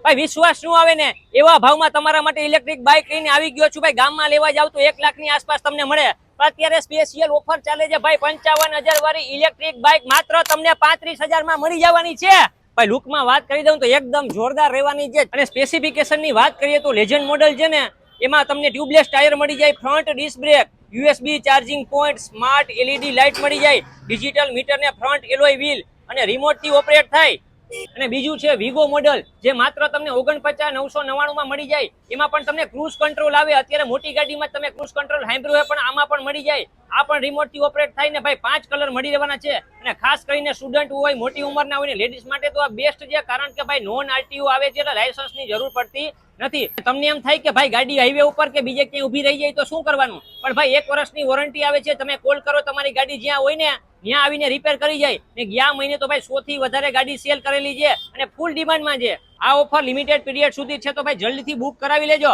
ભાઈ વિશ્વાસ શું આવે ને એવા ભાવમાં તમારા માટે ઇલેક્ટ્રિક બાઇક લઈને આવી ગયો છું ભાઈ ગામમાં લેવા જાવ તો 1 લાખની આસપાસ તમને મળે અત્યારે સ્પેશિયલ ઓફર ચાલે છે ભાઈ 55,000 વાળી ઇલેક્ટ્રિક બાઇક માત્ર તમને 35,000 માં મળી જવાની છે ભાઈ લુકમાં વાત કરી દઉં તો એકદમ જોરદાર રહેવાની છે અને સ્પેસિફિકેશન ની વાત કરીએ તો લેજન્ડ મોડલ છે ને એમાં તમને ટ્યુબલેસ ટાયર મળી જાય front disc brake USB charging point smart LED light મળી જાય ડિજિટલ મીટર ને ફ્રન્ટ એલોય વ્હીલ અને રિમોટ થી ઓપરેટ થાય અને બીજું છે વિગો મોડલ જે માત્ર તમને 49,999 માં મળી જાય એમાં પણ તમને ક્રૂઝ કંટ્રોલ આવે અત્યારે મોટી ગાડીમાં તમે ક્રૂઝ કંટ્રોલ સાંભળ્યું હોય પણ આમાં પણ મળી જાય આ પણ રિમોટ થી ઓપરેટ થાય ને ભાઈ 5 કલર મળી રહેવાના છે અને ખાસ કરીને સ્ટુડન્ટ હોય મોટી ઉંમરના હોય ને લેડીઝ માટે તો આ બેસ્ટ છે કારણ કે ભાઈ નોન આરટીઓ આવે છે એટલે લાયસન્સ ની જરૂર પડતી નથી તમને એમ થાય કે ભાઈ ગાડી હાઈવે ઉપર કે બીજે ક્યાંય ઊભી રહી જાય તો શું કરવાનું પણ ભાઈ 1 વર્ષની વોરંટી આવે છે તમે કોલ કરો તમારી ગાડી જ્યાં હોય ને ત્યાં આવીને રિપેર કરી જાય ને ગયા મહિને તો ભાઈ 100 થી વધારે ગાડી સેલ કરેલી છે અને ફૂલ ડિમાન્ડમાં છે આ ઓફર લિમિટેડ પીરિયડ સુધી છે તો ભાઈ જલ્દીથી બુક કરાવી લેજો